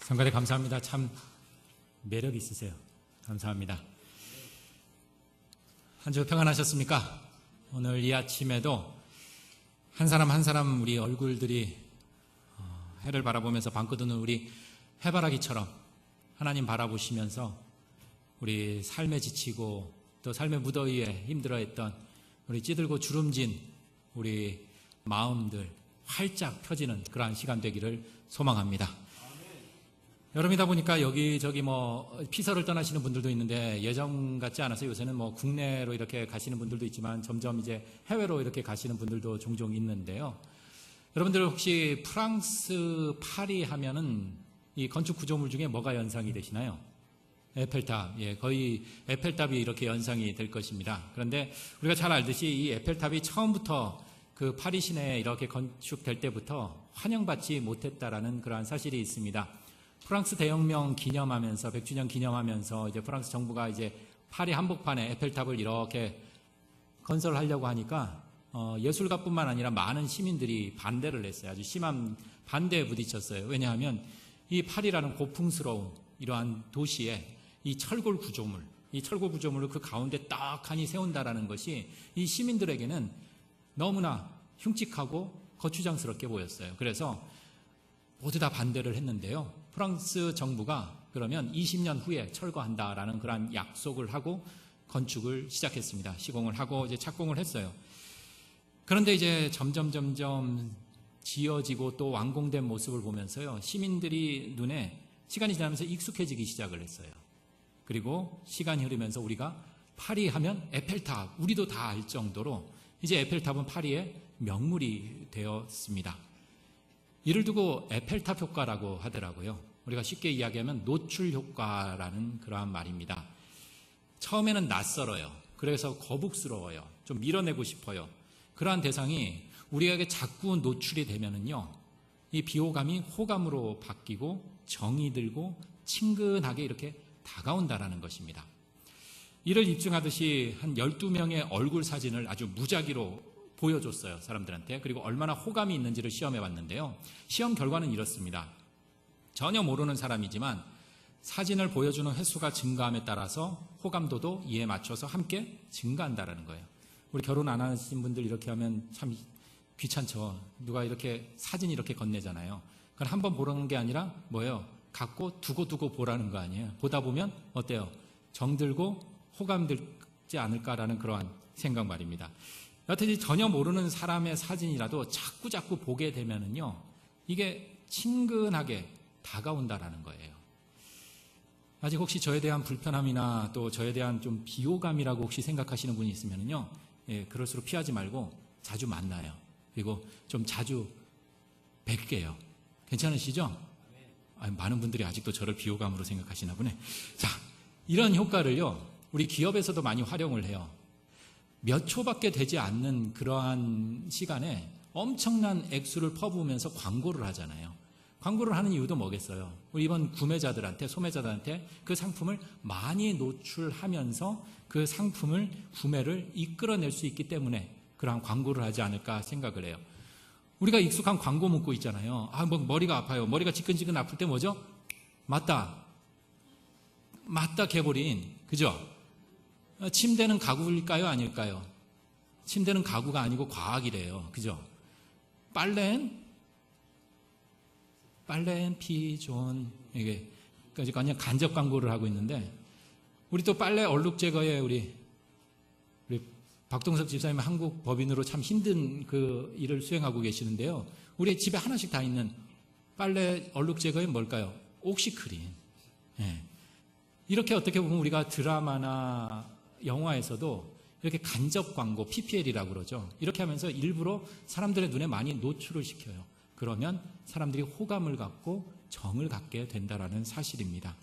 성가대 감사합니다. 참 매력 있으세요. 감사합니다. 한 주 평안하셨습니까? 오늘 이 아침에도 한 사람 한 사람 우리 얼굴들이 해를 바라보면서 방긋드는 우리 해바라기처럼 하나님 바라보시면서 우리 삶에 지치고 또 삶의 무더위에 힘들어했던 우리 찌들고 주름진 우리 마음들 활짝 펴지는 그러한 시간 되기를 소망합니다. 여름이다 보니까 여기저기 피서를 떠나시는 분들도 있는데 예전 같지 않아서 요새는 국내로 이렇게 가시는 분들도 있지만 점점 이제 해외로 이렇게 가시는 분들도 종종 있는데요. 여러분들 혹시 프랑스 파리 하면은 이 건축 구조물 중에 뭐가 연상이 되시나요? 에펠탑. 거의 에펠탑이 이렇게 연상이 될 것입니다. 그런데 우리가 잘 알듯이 이 에펠탑이 처음부터 그 파리 시내에 이렇게 건축될 때부터 환영받지 못했다라는 그러한 사실이 있습니다. 프랑스 대혁명 기념하면서 100주년 기념하면서 이제 프랑스 정부가 이제 파리 한복판에 에펠탑을 이렇게 건설하려고 하니까 예술가뿐만 아니라 많은 시민들이 반대를 했어요. 아주 심한 반대에 부딪혔어요. 왜냐하면 이 파리라는 고풍스러운 이러한 도시에 이 철골 구조물을 그 가운데 딱하니 세운다라는 것이 이 시민들에게는 너무나 흉측하고 거추장스럽게 보였어요. 그래서 모두 다 반대를 했는데요. 프랑스 정부가 그러면 20년 후에 철거한다라는 그런 약속을 하고 건축을 시작했습니다. 시공을 하고 이제 착공을 했어요. 그런데 이제 점점 지어지고 또 완공된 모습을 보면서요. 시민들이 눈에 시간이 지나면서 익숙해지기 시작을 했어요. 그리고 시간이 흐르면서 우리가 파리 하면 에펠탑, 우리도 다 알 정도로 이제 에펠탑은 파리의 명물이 되었습니다. 이를 두고 에펠탑 효과라고 하더라고요. 우리가 쉽게 이야기하면 노출 효과라는 그러한 말입니다. 처음에는 낯설어요. 그래서 거북스러워요. 좀 밀어내고 싶어요. 그러한 대상이 우리에게 자꾸 노출이 되면은요, 이 비호감이 호감으로 바뀌고 정이 들고 친근하게 이렇게 다가온다라는 것입니다. 이를 입증하듯이 한 12명의 얼굴 사진을 아주 무작위로 보여줬어요. 사람들한테. 그리고 얼마나 호감이 있는지를 시험해 봤는데요. 시험 결과는 이렇습니다. 전혀 모르는 사람이지만 사진을 보여주는 횟수가 증가함에 따라서 호감도도 이에 맞춰서 함께 증가한다는 거예요. 우리 결혼 안 하신 분들 이렇게 하면 참 귀찮죠. 누가 이렇게 사진 이렇게 건네잖아요. 그건 한번 보는 게 아니라 뭐예요? 갖고 두고 보라는 거 아니에요. 보다 보면 어때요? 정들고 호감들지 않을까라는 그러한 생각 말입니다. 여튼 전혀 모르는 사람의 사진이라도 자꾸 보게 되면은요, 이게 친근하게 다가온다라는 거예요. 아직 혹시 저에 대한 불편함이나 또 저에 대한 좀 비호감이라고 혹시 생각하시는 분이 있으면은요, 그럴수록 피하지 말고 자주 만나요. 그리고 좀 자주 뵐게요. 괜찮으시죠? 많은 분들이 아직도 저를 비호감으로 생각하시나 보네. 자, 이런 효과를요, 우리 기업에서도 많이 활용을 해요. 몇 초밖에 되지 않는 그러한 시간에 엄청난 액수를 퍼부으면서 광고를 하잖아요. 광고를 하는 이유도 뭐겠어요? 우리 이번 구매자들한테, 소매자들한테 그 상품을 많이 노출하면서 그 상품을 구매를 이끌어낼 수 있기 때문에 그러한 광고를 하지 않을까 생각을 해요. 우리가 익숙한 광고 문구 있잖아요. 머리가 아파요. 머리가 지끈지끈 아플 때 뭐죠? 맞다 개버린, 그죠? 침대는 가구일까요? 아닐까요? 침대는 가구가 아니고 과학이래요. 그죠? 빨래는 피존. 이게 그냥 간접 광고를 하고 있는데, 우리 또 빨래 얼룩 제거에 우리 박동석 집사님 한국 법인으로 참 힘든 그 일을 수행하고 계시는데요. 우리 집에 하나씩 다 있는 빨래 얼룩 제거에 뭘까요? 옥시크린. 이렇게 어떻게 보면 우리가 드라마나 영화에서도 이렇게 간접 광고, PPL이라고 그러죠. 이렇게 하면서 일부러 사람들의 눈에 많이 노출을 시켜요. 그러면 사람들이 호감을 갖고 정을 갖게 된다라는 사실입니다.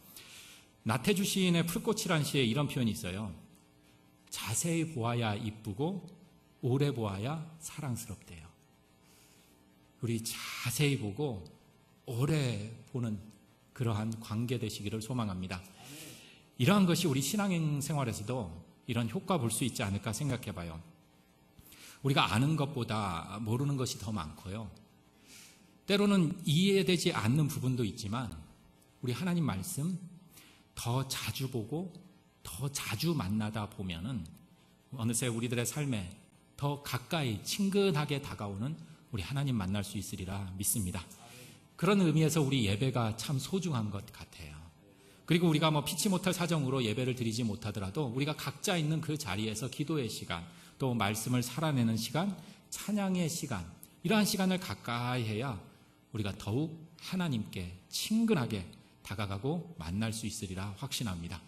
나태주 시인의 풀꽃이라는 시에 이런 표현이 있어요. 자세히 보아야 이쁘고 오래 보아야 사랑스럽대요. 우리 자세히 보고 오래 보는 그러한 관계 되시기를 소망합니다. 이러한 것이 우리 신앙인 생활에서도 이런 효과 볼 수 있지 않을까 생각해 봐요. 우리가 아는 것보다 모르는 것이 더 많고요. 때로는 이해되지 않는 부분도 있지만 우리 하나님 말씀 더 자주 보고 더 자주 만나다 보면은 어느새 우리들의 삶에 더 가까이 친근하게 다가오는 우리 하나님 만날 수 있으리라 믿습니다. 그런 의미에서 우리 예배가 참 소중한 것 같아요. 그리고 우리가 피치 못할 사정으로 예배를 드리지 못하더라도 우리가 각자 있는 그 자리에서 기도의 시간, 또 말씀을 살아내는 시간, 찬양의 시간, 이러한 시간을 가까이 해야 우리가 더욱 하나님께 친근하게 다가가고 만날 수 있으리라 확신합니다.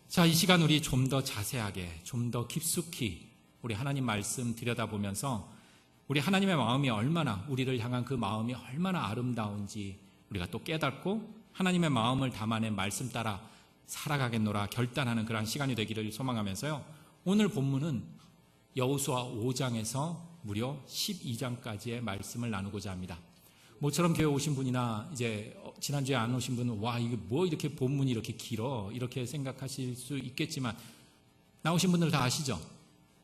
자, 이 시간 우리 좀 더 자세하게, 좀 더 깊숙이 우리 하나님 말씀 들여다보면서 우리 하나님의 마음이 얼마나, 우리를 향한 그 마음이 얼마나 아름다운지 우리가 또 깨닫고 하나님의 마음을 담아낸 말씀 따라 살아가겠노라 결단하는 그러한 시간이 되기를 소망하면서요, 오늘 본문은 여호수아 5장에서 무려 12장까지의 말씀을 나누고자 합니다. 모처럼 교회 오신 분이나 이제 지난주에 안 오신 분은 와, 이게 뭐 이렇게 본문이 이렇게 길어, 이렇게 생각하실 수 있겠지만, 나오신 분들 다 아시죠?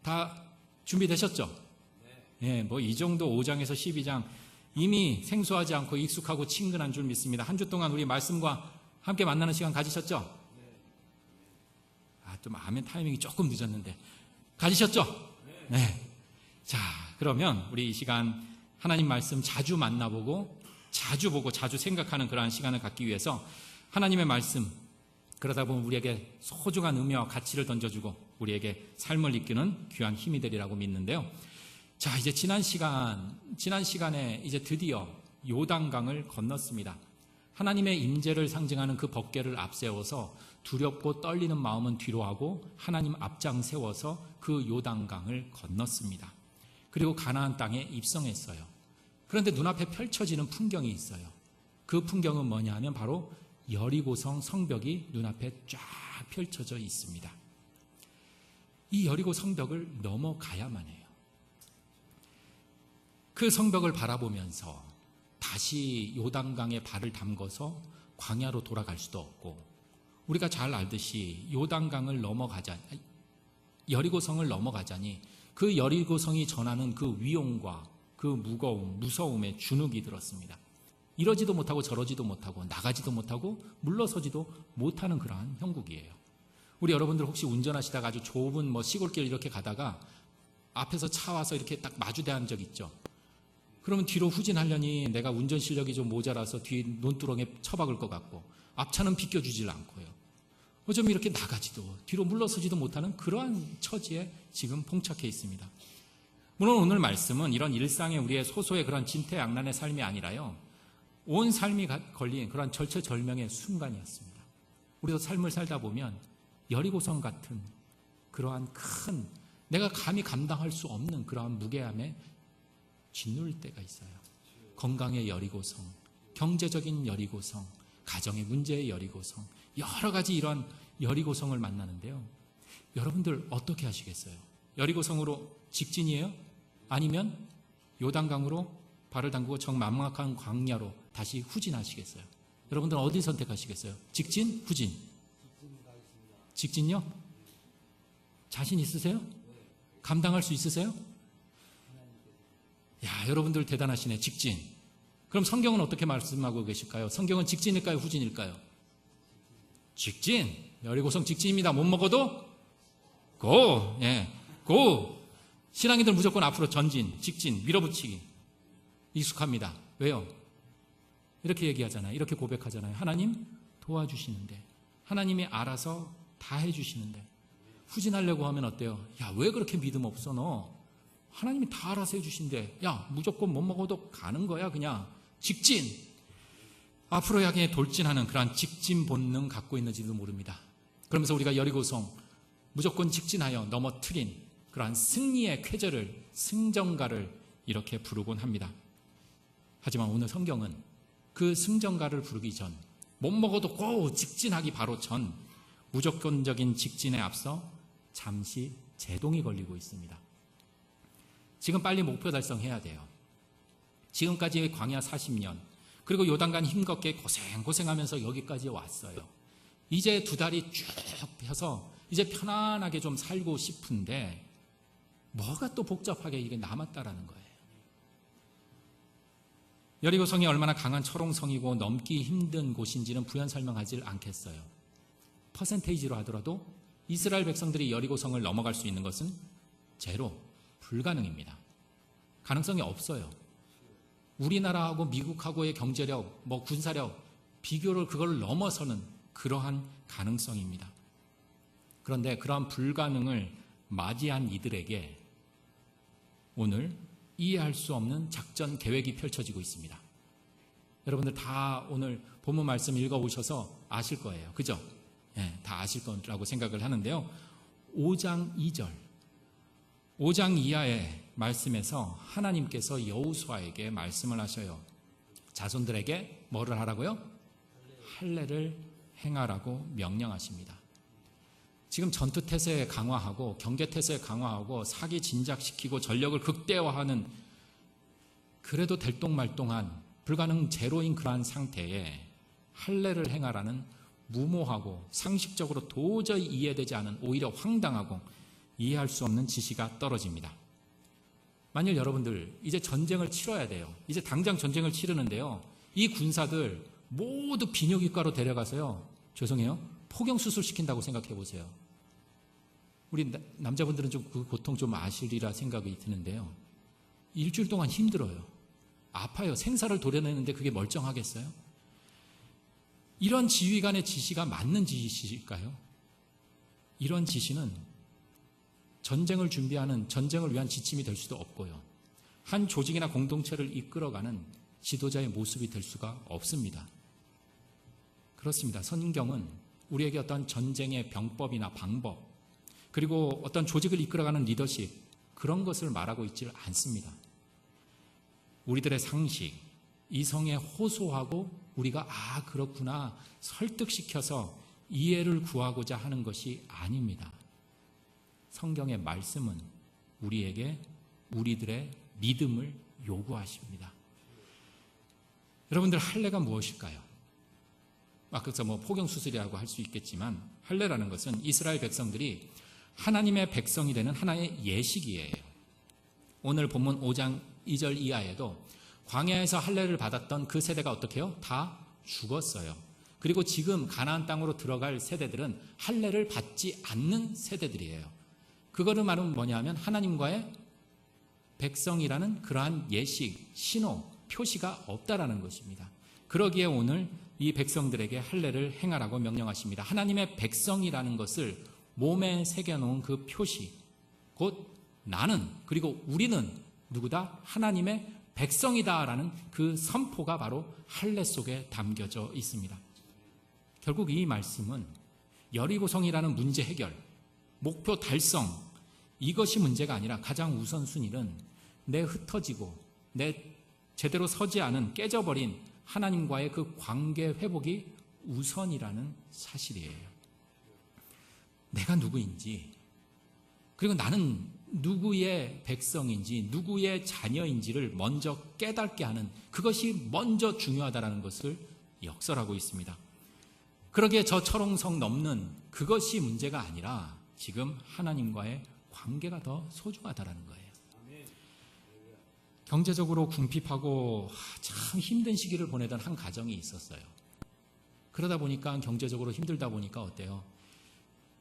다 준비되셨죠? 네, 이 정도 5장에서 12장 이미 생소하지 않고 익숙하고 친근한 줄 믿습니다. 한 주 동안 우리 말씀과 함께 만나는 시간 가지셨죠? 좀 아멘 타이밍이 조금 늦었는데 가지셨죠? 네. 자, 그러면 우리 이 시간 하나님 말씀 자주 만나보고 자주 보고 자주 생각하는 그러한 시간을 갖기 위해서 하나님의 말씀, 그러다 보면 우리에게 소중한 의미와 가치를 던져주고 우리에게 삶을 이끄는 귀한 힘이 되리라고 믿는데요. 자, 이제 지난 시간에 이제 드디어 요단강을 건넜습니다. 하나님의 임재를 상징하는 그 법궤를 앞세워서 두렵고 떨리는 마음은 뒤로 하고 하나님 앞장 세워서 그 요단강을 건넜습니다. 그리고 가나안 땅에 입성했어요. 그런데 눈앞에 펼쳐지는 풍경이 있어요. 그 풍경은 뭐냐 하면 바로 여리고성 성벽이 눈앞에 쫙 펼쳐져 있습니다. 이 여리고 성벽을 넘어가야만 해요. 그 성벽을 바라보면서 다시 요단강에 발을 담궈서 광야로 돌아갈 수도 없고, 우리가 잘 알듯이 요단강을 여리고성을 넘어가자니 그 여리고성이 전하는 그 위용과 그 무서움에 주눅이 들었습니다. 이러지도 못하고 저러지도 못하고 나가지도 못하고 물러서지도 못하는 그러한 형국이에요. 우리 여러분들 혹시 운전하시다가 아주 좁은 시골길 이렇게 가다가 앞에서 차 와서 이렇게 딱 마주대한 적 있죠? 그러면 뒤로 후진하려니 내가 운전 실력이 좀 모자라서 뒤 논두렁에 처박을 것 같고 앞차는 비껴주질 않고요. 어쩌면 이렇게 나가지도 뒤로 물러서지도 못하는 그러한 처지에 지금 봉착해 있습니다. 물론 오늘 말씀은 이런 일상의 우리의 소소의 그런 진퇴양난의 삶이 아니라요, 온 삶이 걸린 그런 절체절명의 순간이었습니다. 우리도 삶을 살다 보면 여리고성 같은 그러한 큰, 내가 감히 감당할 수 없는 그러한 무게함에 짓눌 때가 있어요. 건강의 여리고성, 경제적인 여리고성, 가정의 문제의 여리고성, 여러 가지 이런 여리고성을 만나는데요. 여러분들 어떻게 하시겠어요? 여리고성으로 직진이에요? 아니면 요단강으로 발을 담그고 정망막한 광야로 다시 후진하시겠어요? 여러분들은 어디 선택하시겠어요? 직진? 후진? 직진요? 자신 있으세요? 감당할 수 있으세요? 야, 여러분들 대단하시네. 직진. 그럼 성경은 어떻게 말씀하고 계실까요? 성경은 직진일까요? 후진일까요? 직진. 여리고성 직진입니다. 못 먹어도 고. 예, 고. 신앙인들 무조건 앞으로 전진, 직진, 밀어붙이기. 익숙합니다. 왜요? 이렇게 얘기하잖아요. 이렇게 고백하잖아요. 하나님 도와주시는데, 하나님이 알아서 다 해주시는데 후진하려고 하면 어때요? 야, 왜 그렇게 믿음 없어 너? 하나님이 다 알아서 해주신대. 야, 무조건 못 먹어도 가는 거야. 그냥 직진. 앞으로 향해 돌진하는 그러한 직진 본능 갖고 있는지도 모릅니다. 그러면서 우리가 여리고성 무조건 직진하여 넘어뜨린 그러한 승리의 쾌절을, 승전가를 이렇게 부르곤 합니다. 하지만 오늘 성경은 그 승전가를 부르기 전, 못 먹어도 고 직진하기 바로 전 무조건적인 직진에 앞서 잠시 제동이 걸리고 있습니다. 지금 빨리 목표 달성해야 돼요. 지금까지의 광야 40년, 그리고 요단강 힘겹게 고생하면서 여기까지 왔어요. 이제 두 다리 쭉 펴서 이제 편안하게 좀 살고 싶은데 뭐가 또 복잡하게 이게 남았다라는 거예요. 여리고성이 얼마나 강한 초롱성이고 넘기 힘든 곳인지는 부연 설명하지 않겠어요. 퍼센테이지로 하더라도 이스라엘 백성들이 여리고성을 넘어갈 수 있는 것은 제로, 불가능입니다. 가능성이 없어요. 우리나라하고 미국하고의 경제력, 군사력, 비교를 그걸 넘어서는 그러한 가능성입니다. 그런데 그러한 불가능을 맞이한 이들에게 오늘 이해할 수 없는 작전 계획이 펼쳐지고 있습니다. 여러분들 다 오늘 본문 말씀 읽어보셔서 아실 거예요. 그죠? 네, 다 아실 거라고 생각을 하는데요. 5장 2절, 5장 이하의 말씀에서 하나님께서 여호수아에게 말씀을 하셔요. 자손들에게 뭐를 하라고요? 할례를 행하라고 명령하십니다. 지금 전투태세에 강화하고 경계태세에 강화하고 사기 진작시키고 전력을 극대화하는, 그래도 될똥말똥한 불가능 제로인 그러한 상태에 할례를 행하라는 무모하고 상식적으로 도저히 이해되지 않은, 오히려 황당하고 이해할 수 없는 지시가 떨어집니다. 만일 여러분들 이제 전쟁을 치러야 돼요. 이제 당장 전쟁을 치르는데요. 이 군사들 모두 비뇨기과로 데려가서요, 죄송해요, 포경수술 시킨다고 생각해 보세요. 우리 남자분들은 좀 그 고통 좀 아시리라 생각이 드는데요. 일주일 동안 힘들어요. 아파요. 생사를 도려내는데 그게 멀쩡하겠어요? 이런 지휘관의 지시가 맞는 지시일까요? 이런 지시는 전쟁을 준비하는, 전쟁을 위한 지침이 될 수도 없고요. 한 조직이나 공동체를 이끌어가는 지도자의 모습이 될 수가 없습니다. 그렇습니다. 성경은 우리에게 어떤 전쟁의 병법이나 방법, 그리고 어떤 조직을 이끌어가는 리더십, 그런 것을 말하고 있지 않습니다. 우리들의 상식, 이성에 호소하고 우리가 그렇구나 설득시켜서 이해를 구하고자 하는 것이 아닙니다. 성경의 말씀은 우리에게 우리들의 믿음을 요구하십니다. 여러분들, 할례가 무엇일까요? 그래서 포경수술이라고 할 수 있겠지만, 할례라는 것은 이스라엘 백성들이 하나님의 백성이 되는 하나의 예식이에요. 오늘 본문 5장 2절 이하에도 광야에서 할례를 받았던 그 세대가 어떻게 해요? 다 죽었어요. 그리고 지금 가나안 땅으로 들어갈 세대들은 할례를 받지 않는 세대들이에요. 그거를 말하면 뭐냐면 하나님과의 백성이라는 그러한 예식, 신호, 표시가 없다라는 것입니다. 그러기에 오늘 이 백성들에게 할례를 행하라고 명령하십니다. 하나님의 백성이라는 것을 몸에 새겨놓은 그 표시, 곧 나는, 그리고 우리는 누구다? 하나님의 백성이다라는 그 선포가 바로 할례 속에 담겨져 있습니다. 결국 이 말씀은 여리고성이라는 문제 해결, 목표 달성, 이것이 문제가 아니라 가장 우선순위는 내 흩어지고 내 제대로 서지 않은, 깨져버린 하나님과의 그 관계 회복이 우선이라는 사실이에요. 내가 누구인지, 그리고 나는 누구의 백성인지, 누구의 자녀인지를 먼저 깨닫게 하는, 그것이 먼저 중요하다는 것을 역설하고 있습니다. 그러기에 저 철옹성 넘는 그것이 문제가 아니라 지금 하나님과의 관계가 더 소중하다는 거예요. 경제적으로 궁핍하고 참 힘든 시기를 보내던 한 가정이 있었어요. 그러다 보니까, 경제적으로 힘들다 보니까 어때요?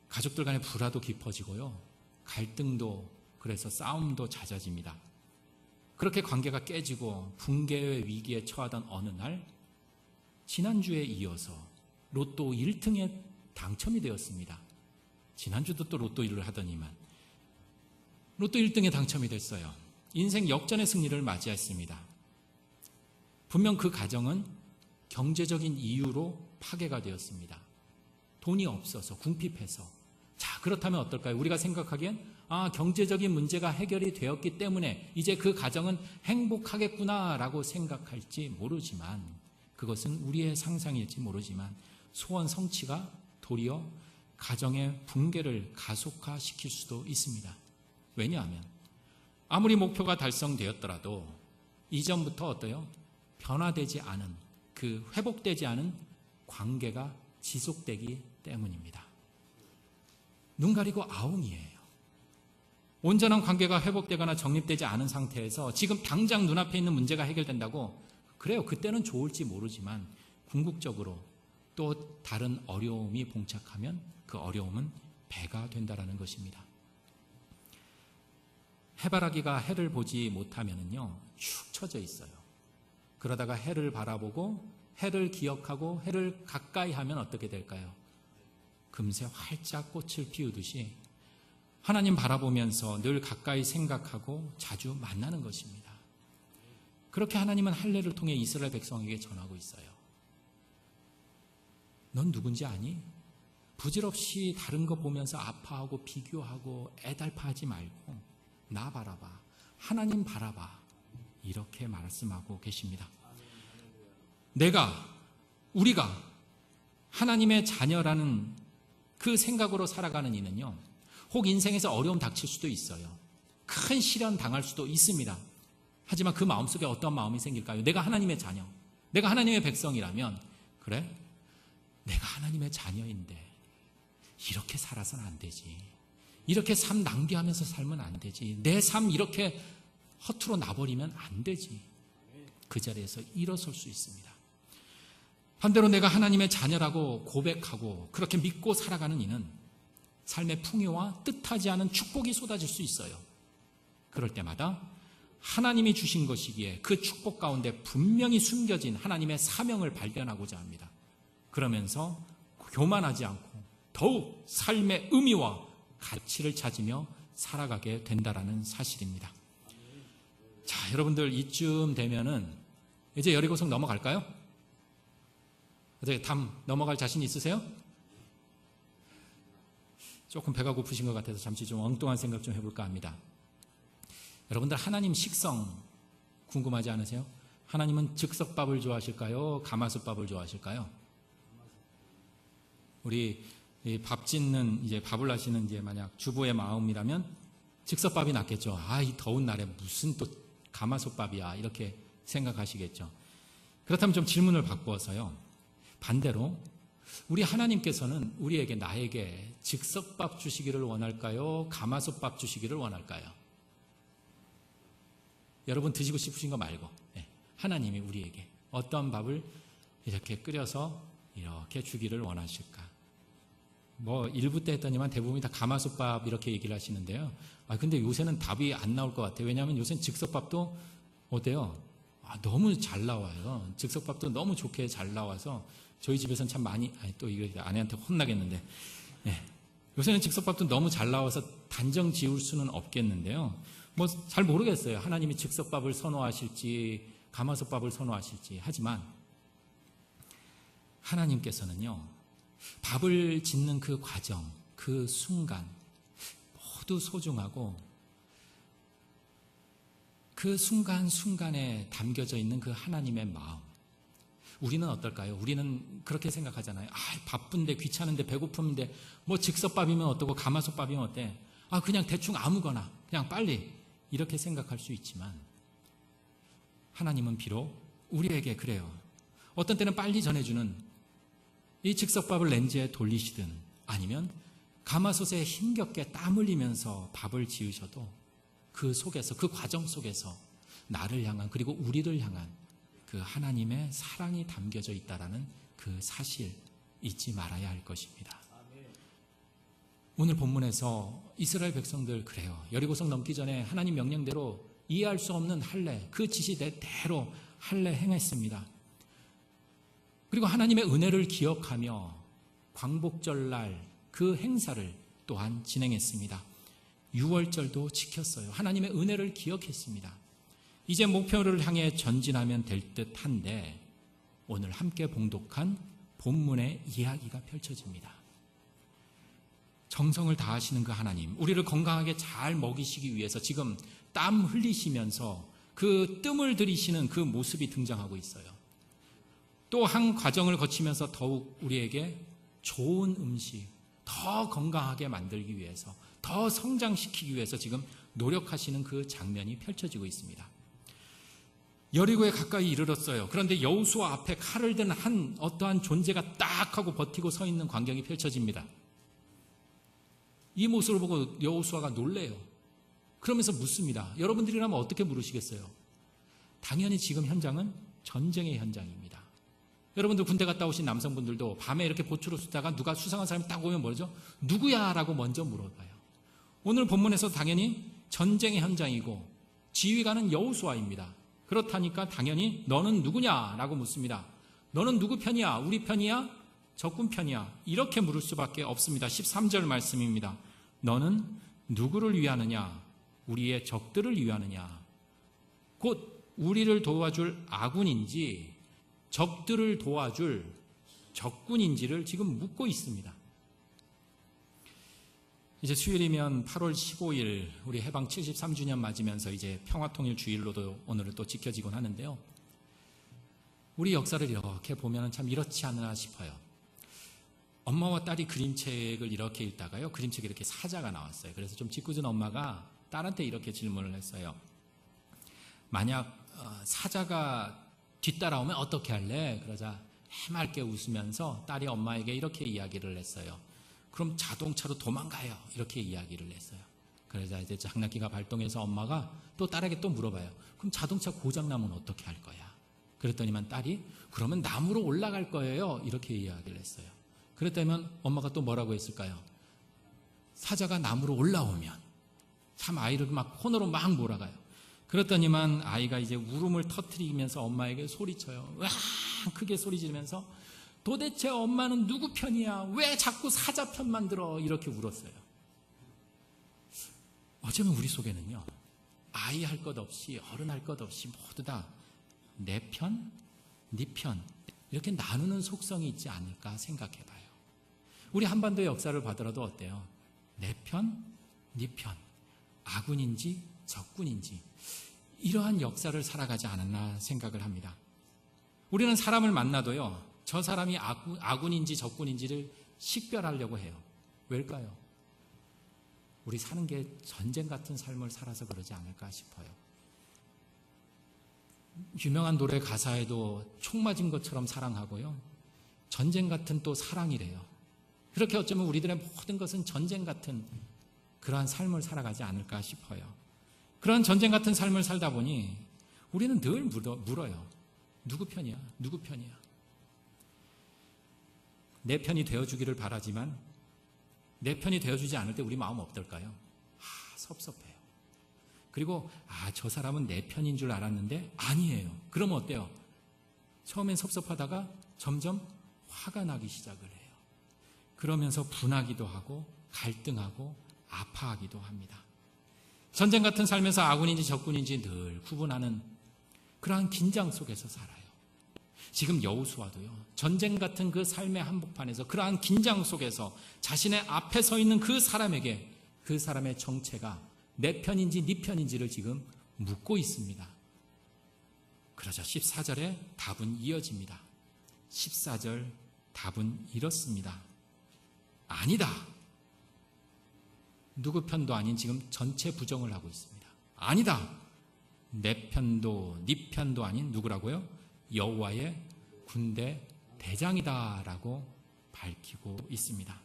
가족들 간의 불화도 깊어지고요, 갈등도, 그래서 싸움도 잦아집니다. 그렇게 관계가 깨지고 붕괴의 위기에 처하던 어느 날, 지난주에 이어서 로또 1등에 당첨이 되었습니다. 지난주도 또 로또 1을 하더니만 로또 1등에 당첨이 됐어요. 인생 역전의 승리를 맞이했습니다. 분명 그 가정은 경제적인 이유로 파괴가 되었습니다. 돈이 없어서, 궁핍해서. 자, 그렇다면 어떨까요? 우리가 생각하기엔 경제적인 문제가 해결이 되었기 때문에 이제 그 가정은 행복하겠구나라고 생각할지 모르지만, 그것은 우리의 상상일지 모르지만 소원 성취가 도리어 가정의 붕괴를 가속화시킬 수도 있습니다. 왜냐하면 아무리 목표가 달성되었더라도 이전부터 어때요? 변화되지 않은, 그 회복되지 않은 관계가 지속되기 때문입니다. 눈 가리고 아웅이에요. 온전한 관계가 회복되거나 정립되지 않은 상태에서 지금 당장 눈앞에 있는 문제가 해결된다고 그래요. 그때는 좋을지 모르지만 궁극적으로 또 다른 어려움이 봉착하면 그 어려움은 배가 된다라는 것입니다. 해바라기가 해를 보지 못하면요 축 처져 있어요. 그러다가 해를 바라보고 해를 기억하고 해를 가까이 하면 어떻게 될까요? 금세 활짝 꽃을 피우듯이 하나님 바라보면서 늘 가까이 생각하고 자주 만나는 것입니다. 그렇게 하나님은 할례를 통해 이스라엘 백성에게 전하고 있어요. 넌 누군지 아니? 부질없이 다른 거 보면서 아파하고 비교하고 애달파하지 말고 나 바라봐. 하나님 바라봐. 이렇게 말씀하고 계십니다. 우리가 하나님의 자녀라는 그 생각으로 살아가는 이는요, 혹 인생에서 어려움 닥칠 수도 있어요. 큰 시련 당할 수도 있습니다. 하지만 그 마음속에 어떤 마음이 생길까요? 내가 하나님의 자녀, 내가 하나님의 백성이라면, 그래? 내가 하나님의 자녀인데 이렇게 살아서는 안 되지. 이렇게 삶 낭비하면서 살면 안 되지. 내 삶 이렇게 허투루 놔버리면 안 되지. 그 자리에서 일어설 수 있습니다. 반대로 내가 하나님의 자녀라고 고백하고 그렇게 믿고 살아가는 이는 삶의 풍요와 뜻하지 않은 축복이 쏟아질 수 있어요. 그럴 때마다 하나님이 주신 것이기에 그 축복 가운데 분명히 숨겨진 하나님의 사명을 발견하고자 합니다. 그러면서 교만하지 않고 더욱 삶의 의미와 가치를 찾으며 살아가게 된다라는 사실입니다. 자, 여러분들 이쯤 되면은 이제 여리고성 넘어갈까요? 이제 담 넘어갈 자신 있으세요? 조금 배가 고프신 것 같아서 잠시 좀 엉뚱한 생각 좀 해볼까 합니다. 여러분들 하나님 식성 궁금하지 않으세요? 하나님은 즉석밥을 좋아하실까요? 가마솥밥을 좋아하실까요? 우리 밥 짓는 이제 밥을 하시는 이제 만약 주부의 마음이라면 즉석밥이 낫겠죠. 이 더운 날에 무슨 또 가마솥밥이야 이렇게 생각하시겠죠. 그렇다면 좀 질문을 바꾸어서요. 반대로 우리 하나님께서는 우리에게 나에게 즉석밥 주시기를 원할까요? 가마솥밥 주시기를 원할까요? 여러분 드시고 싶으신 거 말고 하나님이 우리에게 어떤 밥을 이렇게 끓여서 이렇게 주기를 원하실까? 뭐 일부 때 했더니만 대부분이 다 가마솥밥 이렇게 얘기를 하시는데요. 근데 요새는 답이 안 나올 것 같아요. 왜냐하면 요새는 즉석밥도 어때요? 너무 잘 나와요. 즉석밥도 너무 좋게 잘 나와서 저희 집에서는 참 많이 또 이거 아내한테 혼나겠는데 요새는 즉석밥도 너무 잘 나와서 단정 지을 수는 없겠는데요. 뭐 잘 모르겠어요. 하나님이 즉석밥을 선호하실지 가마솥밥을 선호하실지. 하지만 하나님께서는요, 밥을 짓는 그 과정, 그 순간 모두 소중하고 그 순간순간에 담겨져 있는 그 하나님의 마음, 우리는 어떨까요? 우리는 그렇게 생각하잖아요. 바쁜데 귀찮은데 배고픈데 뭐 즉석밥이면 어떠고 가마솥밥이면 어때? 그냥 대충 아무거나 그냥 빨리 이렇게 생각할 수 있지만 하나님은 비록 우리에게 그래요. 어떤 때는 빨리 전해주는 이 즉석밥을 렌즈에 돌리시든 아니면 가마솥에 힘겹게 땀 흘리면서 밥을 지으셔도 그 속에서, 그 과정 속에서 나를 향한, 그리고 우리를 향한 그 하나님의 사랑이 담겨져 있다라는 그 사실 잊지 말아야 할 것입니다. 오늘 본문에서 이스라엘 백성들 그래요. 여리고성 넘기 전에 하나님 명령대로 이해할 수 없는 할례, 그 지시대로 할례 행했습니다. 그리고 하나님의 은혜를 기억하며 광복절날 그 행사를 또한 진행했습니다. 6월절도 지켰어요. 하나님의 은혜를 기억했습니다. 이제 목표를 향해 전진하면 될 듯한데 오늘 함께 봉독한 본문의 이야기가 펼쳐집니다. 정성을 다하시는 그 하나님, 우리를 건강하게 잘 먹이시기 위해서 지금 땀 흘리시면서 그 뜸을 들이시는 그 모습이 등장하고 있어요. 또 한 과정을 거치면서 더욱 우리에게 좋은 음식, 더 건강하게 만들기 위해서, 더 성장시키기 위해서 지금 노력하시는 그 장면이 펼쳐지고 있습니다. 여리고에 가까이 이르렀어요. 그런데 여호수아 앞에 칼을 든 한 어떠한 존재가 딱 하고 버티고 서 있는 광경이 펼쳐집니다. 이 모습을 보고 여호수아가 놀래요. 그러면서 묻습니다. 여러분들이라면 어떻게 물으시겠어요? 당연히 지금 현장은 전쟁의 현장입니다. 여러분들 군대 갔다 오신 남성분들도 밤에 이렇게 보초로 쓰다가 누가 수상한 사람이 딱 오면 뭐죠? 누구야? 라고 먼저 물어봐요. 오늘 본문에서 당연히 전쟁의 현장이고 지휘관은 여호수아입니다. 그렇다니까 당연히 너는 누구냐? 라고 묻습니다. 너는 누구 편이야? 우리 편이야? 적군 편이야? 이렇게 물을 수밖에 없습니다. 13절 말씀입니다. 너는 누구를 위하느냐? 우리의 적들을 위하느냐? 곧 우리를 도와줄 아군인지 적들을 도와줄 적군인지를 지금 묻고 있습니다. 이제 수요일이면 8월 15일 우리 해방 73주년 맞으면서 이제 평화통일 주일로도 오늘은 또 지켜지곤 하는데요. 우리 역사를 이렇게 보면 참 이렇지 않나 싶어요. 엄마와 딸이 그림책을 이렇게 읽다가요. 그림책에 이렇게 사자가 나왔어요. 그래서 좀 짓궂은 엄마가 딸한테 이렇게 질문을 했어요. 만약 사자가 뒤따라오면 어떻게 할래? 그러자 해맑게 웃으면서 딸이 엄마에게 이렇게 이야기를 했어요. 그럼 자동차로 도망가요. 이렇게 이야기를 했어요. 그러자 이제 장난기가 발동해서 엄마가 또 딸에게 또 물어봐요. 그럼 자동차 고장나면 어떻게 할 거야? 그랬더니만 딸이 그러면 나무로 올라갈 거예요. 이렇게 이야기를 했어요. 그랬다면 엄마가 또 뭐라고 했을까요? 사자가 나무로 올라오면 참 아이를 막 코너로 막 몰아가요. 그랬더니만 아이가 이제 울음을 터뜨리면서 엄마에게 소리쳐요. 와 크게 소리 지르면서 도대체 엄마는 누구 편이야? 왜 자꾸 사자 편만 들어? 이렇게 울었어요. 어쩌면 우리 속에는요. 아이 할 것 없이 어른 할 것 없이 모두 다 내 편, 네 편 이렇게 나누는 속성이 있지 않을까 생각해봐요. 우리 한반도의 역사를 봐더라도 어때요? 내 편, 네 편 아군인지 적군인지 이러한 역사를 살아가지 않았나 생각을 합니다. 우리는 사람을 만나도요. 저 사람이 아군인지 적군인지를 식별하려고 해요. 왜일까요? 우리 사는 게 전쟁 같은 삶을 살아서 그러지 않을까 싶어요. 유명한 노래 가사에도 총 맞은 것처럼 사랑하고요. 전쟁 같은 또 사랑이래요. 그렇게 어쩌면 우리들의 모든 것은 전쟁 같은 그러한 삶을 살아가지 않을까 싶어요. 그런 전쟁 같은 삶을 살다 보니 우리는 늘 물어요. 누구 편이야? 누구 편이야? 내 편이 되어주기를 바라지만 내 편이 되어주지 않을 때 우리 마음 어떨까요? 섭섭해요. 그리고 저 사람은 내 편인 줄 알았는데 아니에요. 그러면 어때요? 처음엔 섭섭하다가 점점 화가 나기 시작을 해요. 그러면서 분하기도 하고 갈등하고 아파하기도 합니다. 전쟁 같은 삶에서 아군인지 적군인지 늘 구분하는 그러한 긴장 속에서 살아요. 지금 여호수아도요. 전쟁 같은 그 삶의 한복판에서 그러한 긴장 속에서 자신의 앞에 서 있는 그 사람에게 그 사람의 정체가 내 편인지 네 편인지를 지금 묻고 있습니다. 그러자 14절에 답은 이어집니다. 14절 답은 이렇습니다. 아니다. 누구 편도 아닌 지금 전체 부정을 하고 있습니다. 아니다. 내 편도 네 편도 아닌 누구라고요? 여호와의 군대 대장이다라고 밝히고 있습니다.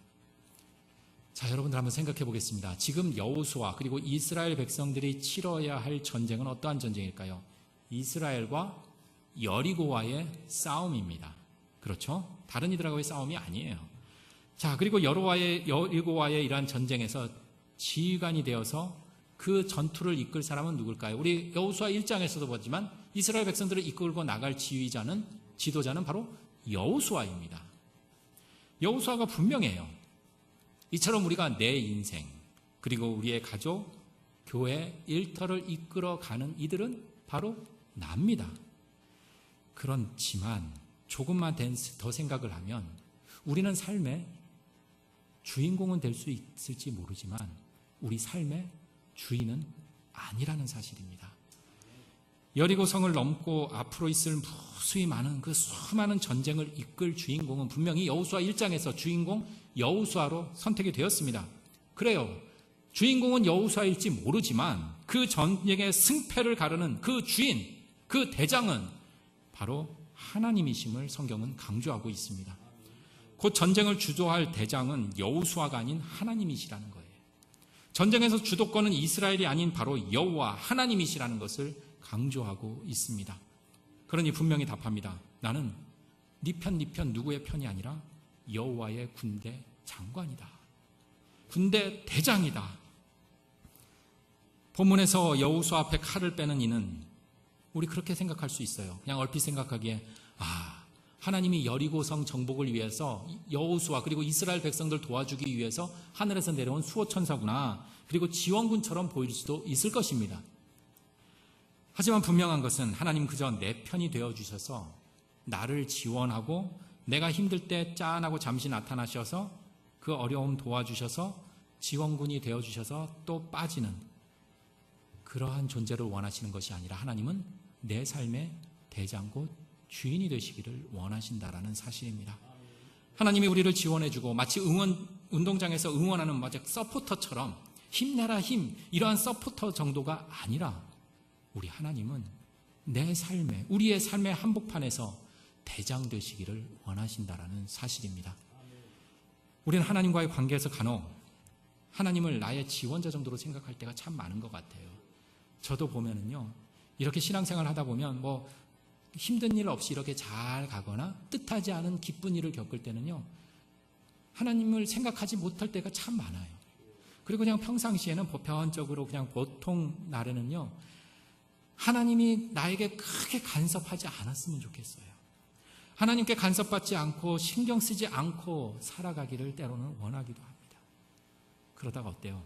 자, 여러분들 한번 생각해 보겠습니다. 지금 여호수아 그리고 이스라엘 백성들이 치러야 할 전쟁은 어떠한 전쟁일까요? 이스라엘과 여리고와의 싸움입니다. 그렇죠? 다른 이들하고의 싸움이 아니에요. 자, 그리고 여리고와의 이러한 전쟁에서 지휘관이 되어서 그 전투를 이끌 사람은 누굴까요? 우리 여호수아 1장에서도 보지만 이스라엘 백성들을 이끌고 나갈 지도자는 바로 여호수아입니다. 여호수아가 분명해요. 이처럼 우리가 내 인생 그리고 우리의 가족, 교회, 일터를 이끌어가는 이들은 바로 납니다. 그렇지만 조금만 더 생각을 하면 우리는 삶의 주인공은 될 수 있을지 모르지만 우리 삶의 주인은 아니라는 사실입니다. 여리고 성을 넘고 앞으로 있을 무수히 많은 그 수많은 전쟁을 이끌 주인공은 분명히 여호수아 1장에서 주인공 여호수아로 선택이 되었습니다. 그래요. 주인공은 여호수아일지 모르지만 그 전쟁의 승패를 가르는 그 주인, 그 대장은 바로 하나님이심을 성경은 강조하고 있습니다. 곧 전쟁을 주도할 대장은 여호수아가 아닌 하나님이시라는 거예요. 전쟁에서 주도권은 이스라엘이 아닌 바로 여호와 하나님이시라는 것을 강조하고 있습니다. 그러니 분명히 답합니다. 나는 네 편 누구의 편이 아니라 여호와의 군대 장관이다. 군대 대장이다. 본문에서 여호수아 앞에 칼을 빼는 이는 우리 그렇게 생각할 수 있어요. 그냥 얼핏 생각하기에 하나님이 여리고성 정복을 위해서 여호수아 그리고 이스라엘 백성들 도와주기 위해서 하늘에서 내려온 수호천사구나. 그리고 지원군처럼 보일 수도 있을 것입니다. 하지만 분명한 것은 하나님 그저 내 편이 되어주셔서 나를 지원하고 내가 힘들 때 짠하고 잠시 나타나셔서 그 어려움 도와주셔서 지원군이 되어주셔서 또 빠지는 그러한 존재를 원하시는 것이 아니라 하나님은 내 삶의 대장곧 주인이 되시기를 원하신다라는 사실입니다. 하나님이 우리를 지원해주고 마치 운동장에서 응원하는 마치 서포터처럼 힘내라 힘 이러한 서포터 정도가 아니라 우리 하나님은 내 삶에 우리의 삶의 한복판에서 대장 되시기를 원하신다라는 사실입니다. 우리는 하나님과의 관계에서 간혹 하나님을 나의 지원자 정도로 생각할 때가 참 많은 것 같아요. 저도 보면은요, 이렇게 신앙생활 하다 보면 뭐 힘든 일 없이 이렇게 잘 가거나 뜻하지 않은 기쁜 일을 겪을 때는요, 하나님을 생각하지 못할 때가 참 많아요. 그리고 그냥 평상시에는 보편적으로 그냥 보통 날에는요, 하나님이 나에게 크게 간섭하지 않았으면 좋겠어요. 하나님께 간섭받지 않고 신경 쓰지 않고 살아가기를 때로는 원하기도 합니다. 그러다가 어때요?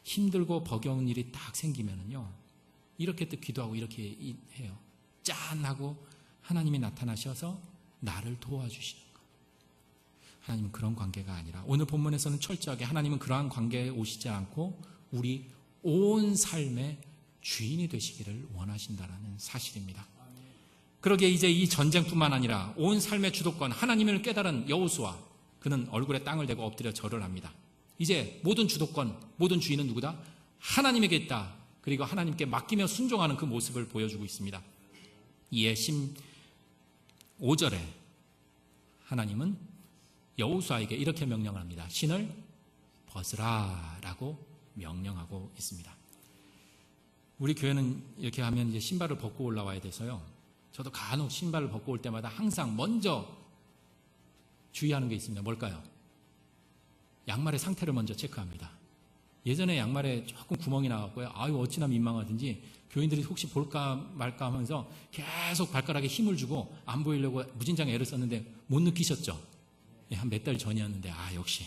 힘들고 버거운 일이 딱 생기면은요, 이렇게 또 기도하고 이렇게 해요. 짠하고 하나님이 나타나셔서 나를 도와주시는 것. 하나님은 그런 관계가 아니라 오늘 본문에서는 철저하게 하나님은 그러한 관계에 오시지 않고 우리 온 삶의 주인이 되시기를 원하신다라는 사실입니다. 그러기에 이제 이 전쟁뿐만 아니라 온 삶의 주도권 하나님을 깨달은 여호수아, 그는 얼굴에 땅을 대고 엎드려 절을 합니다. 이제 모든 주도권, 모든 주인은 누구다? 하나님에게 있다. 그리고 하나님께 맡기며 순종하는 그 모습을 보여주고 있습니다. 이에 15절에 하나님은 여호수아에게 이렇게 명령을 합니다. 신을 벗으라 라고 명령하고 있습니다. 우리 교회는 이렇게 하면 이제 신발을 벗고 올라와야 돼서요, 저도 간혹 신발을 벗고 올 때마다 항상 먼저 주의하는 게 있습니다. 뭘까요? 양말의 상태를 먼저 체크합니다. 예전에 양말에 조금 구멍이 나왔고요. 아유, 어찌나 민망하든지 교인들이 혹시 볼까 말까 하면서 계속 발가락에 힘을 주고 안 보이려고 무진장 애를 썼는데 못 느끼셨죠? 예, 한 몇 달 전이었는데 역시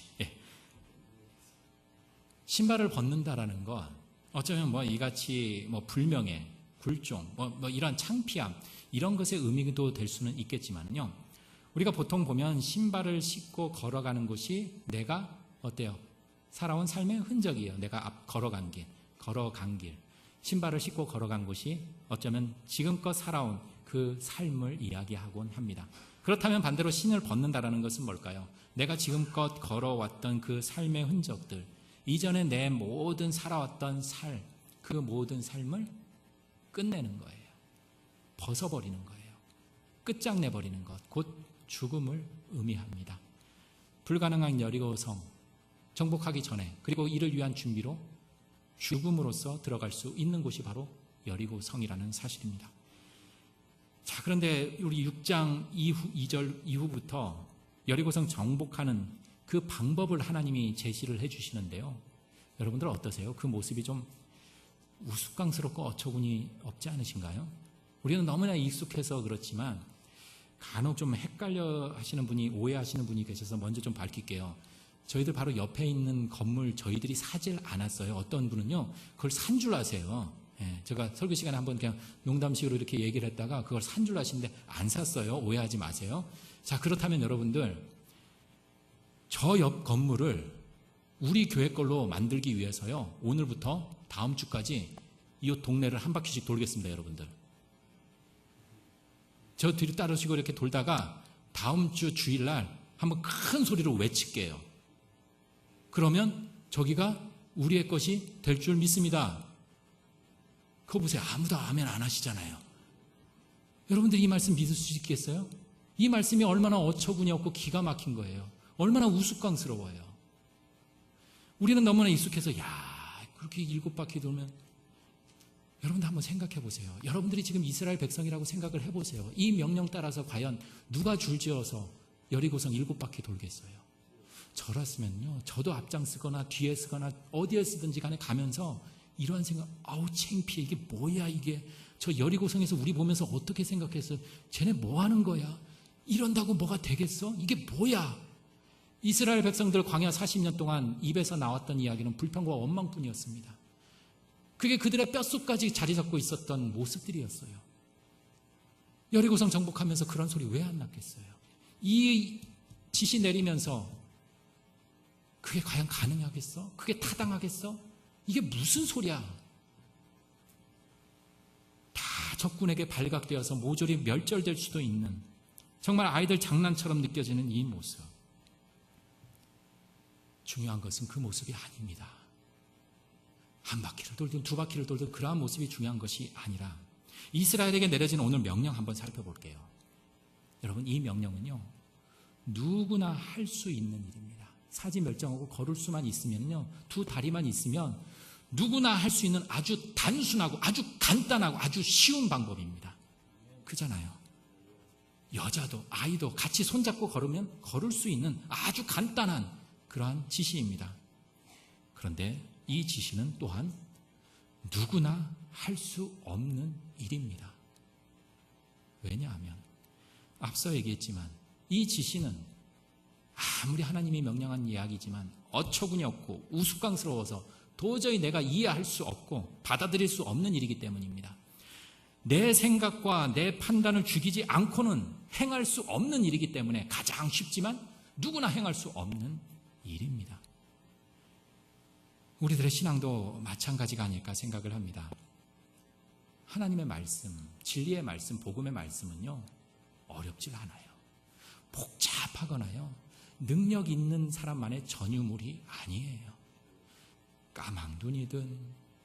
신발을 벗는다라는 건 어쩌면 뭐 이같이 뭐 불명예, 굴종, 뭐 이런 창피함 이런 것의 의미도 될 수는 있겠지만요, 우리가 보통 보면 신발을 신고 걸어가는 곳이 내가 어때요? 살아온 삶의 흔적이에요. 내가 걸어간 길. 신발을 신고 걸어간 곳이 어쩌면 지금껏 살아온 그 삶을 이야기하곤 합니다. 그렇다면 반대로 신을 벗는다라는 것은 뭘까요? 내가 지금껏 걸어왔던 그 삶의 흔적들, 이전에 내 모든 살아왔던 그 모든 삶을 끝내는 거예요. 벗어버리는 거예요. 끝장내버리는 것, 곧 죽음을 의미합니다. 불가능한 여리고성 정복하기 전에, 그리고 이를 위한 준비로 죽음으로써 들어갈 수 있는 곳이 바로 여리고성이라는 사실입니다. 자, 그런데 우리 6장 2절 이후부터 여리고성 정복하는 그 방법을 하나님이 제시를 해주시는데요, 여러분들 어떠세요? 그 모습이 좀 우스꽝스럽고 어처구니 없지 않으신가요? 우리는 너무나 익숙해서 그렇지만 간혹 좀 헷갈려 하시는 분이, 오해하시는 분이 계셔서 먼저 좀 밝힐게요. 저희들 바로 옆에 있는 건물 저희들이 사질 않았어요. 어떤 분은요, 그걸 산 줄 아세요. 예, 제가 설교 시간에 한번 그냥 농담식으로 이렇게 얘기를 했다가 그걸 산 줄 아시는데 안 샀어요. 오해하지 마세요. 자, 그렇다면 여러분들, 저 옆 건물을 우리 교회 걸로 만들기 위해서요, 오늘부터 다음 주까지 이 동네를 한 바퀴씩 돌겠습니다. 여러분들, 저 뒤로 따르시고 이렇게 돌다가 다음 주 주일날 한번 큰 소리로 외칠게요. 그러면 저기가 우리의 것이 될 줄 믿습니다. 그거 보세요. 아무도 아멘 안 하시잖아요. 여러분들 이 말씀 믿을 수 있겠어요? 이 말씀이 얼마나 어처구니 없고 기가 막힌 거예요. 얼마나 우스꽝스러워요. 우리는 너무나 익숙해서 그렇게 7바퀴 돌면, 여러분들 한번 생각해 보세요. 여러분들이 지금 이스라엘 백성이라고 생각을 해보세요. 이 명령 따라서 과연 누가 줄지어서 여리고성 7바퀴 돌겠어요? 저랬으면요, 저도 앞장서거나 뒤에 서거나 어디에 쓰든지 간에 가면서 이러한 생각, 아우 창피해, 이게 뭐야 이게, 저 여리고성에서 우리 보면서 어떻게 생각했어요? 쟤네 뭐 하는 거야? 이런다고 뭐가 되겠어? 이게 뭐야? 이스라엘 백성들 광야 40년 동안 입에서 나왔던 이야기는 불평과 원망뿐이었습니다. 그게 그들의 뼛속까지 자리 잡고 있었던 모습들이었어요. 여리고성 정복하면서 그런 소리 왜 안 났겠어요? 이 지시 내리면서 그게 과연 가능하겠어? 그게 타당하겠어? 이게 무슨 소리야? 다 적군에게 발각되어서 모조리 멸절될 수도 있는, 정말 아이들 장난처럼 느껴지는 이 모습. 중요한 것은 그 모습이 아닙니다. 한 바퀴를 돌든 두 바퀴를 돌든 그러한 모습이 중요한 것이 아니라 이스라엘에게 내려진 오늘 명령 한번 살펴볼게요. 여러분, 이 명령은요, 누구나 할 수 있는 일입니다. 사지 멸정하고 걸을 수만 있으면요, 두 다리만 있으면 누구나 할 수 있는 아주 단순하고 아주 간단하고 아주 쉬운 방법입니다. 그잖아요. 여자도 아이도 같이 손잡고 걸으면 걸을 수 있는 아주 간단한 그러한 지시입니다. 그런데 이 지시는 또한 누구나 할 수 없는 일입니다. 왜냐하면 앞서 얘기했지만 이 지시는 아무리 하나님이 명령한 이야기지만 어처구니 없고 우스꽝스러워서 도저히 내가 이해할 수 없고 받아들일 수 없는 일이기 때문입니다. 내 생각과 내 판단을 죽이지 않고는 행할 수 없는 일이기 때문에 가장 쉽지만 누구나 행할 수 없는 일입니다. 우리들의 신앙도 마찬가지가 아닐까 생각을 합니다. 하나님의 말씀, 진리의 말씀, 복음의 말씀은요, 어렵지가 않아요. 복잡하거나요, 능력 있는 사람만의 전유물이 아니에요. 까망눈이든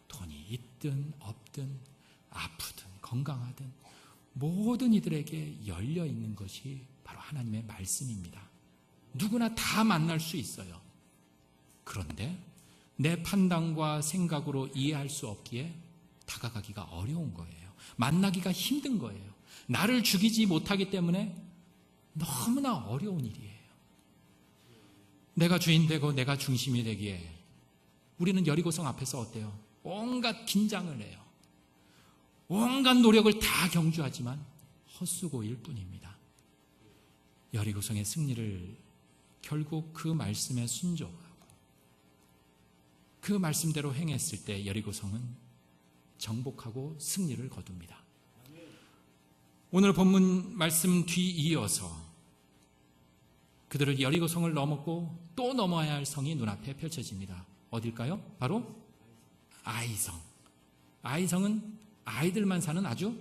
돈이 있든 없든 아프든 건강하든 모든 이들에게 열려 있는 것이 바로 하나님의 말씀입니다. 누구나 다 만날 수 있어요. 그런데 내 판단과 생각으로 이해할 수 없기에 다가가기가 어려운 거예요. 만나기가 힘든 거예요. 나를 죽이지 못하기 때문에 너무나 어려운 일이에요. 내가 주인 되고 내가 중심이 되기에 우리는 여리고성 앞에서 어때요? 온갖 긴장을 해요. 온갖 노력을 다 경주하지만 헛수고일 뿐입니다. 여리고성의 승리를 결국 그 말씀에 순종하고 그 말씀대로 행했을 때 여리고성은 정복하고 승리를 거둡니다. 오늘 본문 말씀 뒤이어서 그들을 여리고성을 넘었고 또 넘어야 할 성이 눈앞에 펼쳐집니다. 어딜까요? 바로 아이성. 아이성은 아이들만 사는 아주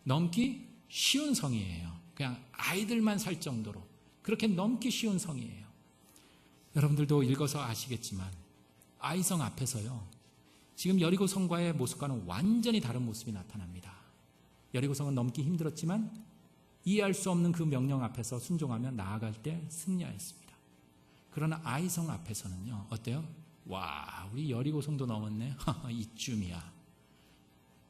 넘기 쉬운 성이에요. 그냥 아이들만 살 정도로 그렇게 넘기 쉬운 성이에요. 여러분들도 읽어서 아시겠지만 아이성 앞에서요, 지금 여리고성과의 모습과는 완전히 다른 모습이 나타납니다. 여리고성은 넘기 힘들었지만 이해할 수 없는 그 명령 앞에서 순종하며 나아갈 때 승리하였습니다. 그러나 아이성 앞에서는요, 어때요? 와, 우리 여리고성도 넘었네. 이쯤이야.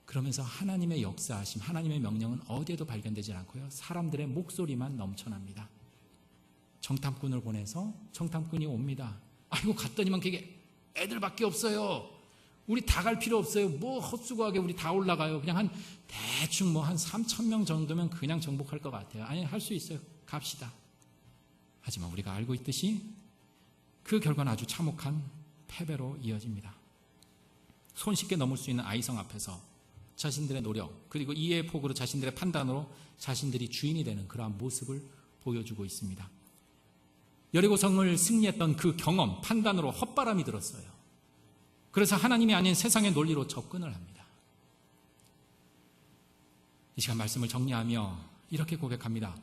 그러면서 하나님의 역사하심, 하나님의 명령은 어디에도 발견되지 않고요, 사람들의 목소리만 넘쳐납니다. 정탐꾼을 보내서 정탐꾼이 옵니다. 아이고, 갔더니만 그게 애들밖에 없어요. 우리 다 갈 필요 없어요. 뭐 헛수고하게 우리 다 올라가요. 그냥 한 대충 뭐 한 3,000명 정도면 그냥 정복할 것 같아요. 아니, 할 수 있어요. 갑시다. 하지만 우리가 알고 있듯이 그 결과는 아주 참혹한 패배로 이어집니다. 손쉽게 넘을 수 있는 아이성 앞에서 자신들의 노력, 그리고 이해의 폭으로 자신들의 판단으로 자신들이 주인이 되는 그러한 모습을 보여주고 있습니다. 여리고성을 승리했던 그 경험, 판단으로 헛바람이 들었어요. 그래서 하나님이 아닌 세상의 논리로 접근을 합니다. 이 시간 말씀을 정리하며 이렇게 고백합니다.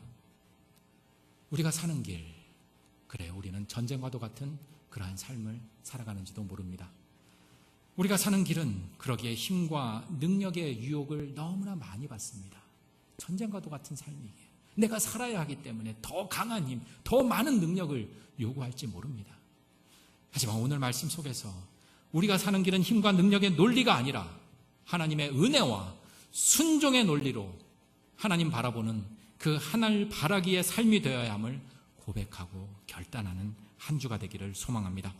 우리가 사는 길, 그래, 우리는 전쟁과도 같은 그러한 삶을 살아가는지도 모릅니다. 우리가 사는 길은 그러기에 힘과 능력의 유혹을 너무나 많이 받습니다. 전쟁과도 같은 삶이기에 내가 살아야 하기 때문에 더 강한 힘, 더 많은 능력을 요구할지 모릅니다. 하지만 오늘 말씀 속에서 우리가 사는 길은 힘과 능력의 논리가 아니라 하나님의 은혜와 순종의 논리로 하나님 바라보는 그 하늘 바라기의 삶이 되어야 함을 고백하고 결단하는 한 주가 되기를 소망합니다.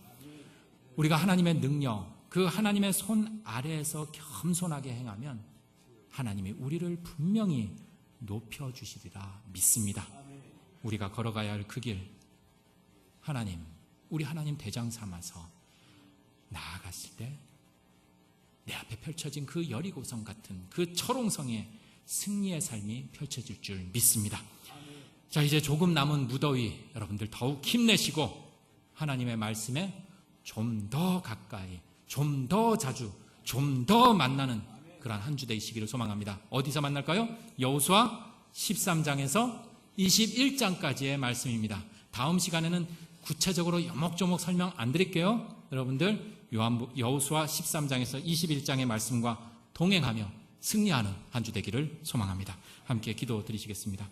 우리가 하나님의 능력, 그 하나님의 손 아래에서 겸손하게 행하면 하나님이 우리를 분명히 높여주시리라 믿습니다. 우리가 걸어가야 할 그 길, 하나님, 우리 하나님 대장 삼아서 나아갔을 때 내 앞에 펼쳐진 그 여리고성 같은 그 철옹성의 승리의 삶이 펼쳐질 줄 믿습니다. 자, 이제 조금 남은 무더위 여러분들 더욱 힘내시고 하나님의 말씀에 좀 더 가까이, 좀 더 자주, 좀 더 만나는 그러한 한 주 되시기를 소망합니다. 어디서 만날까요? 여호수아 13장에서 21장까지의 말씀입니다. 다음 시간에는 구체적으로 요목조목 설명 안 드릴게요. 여러분들 여호수아 13장에서 21장의 말씀과 동행하며 승리하는 한 주 되기를 소망합니다. 함께 기도 드리시겠습니다.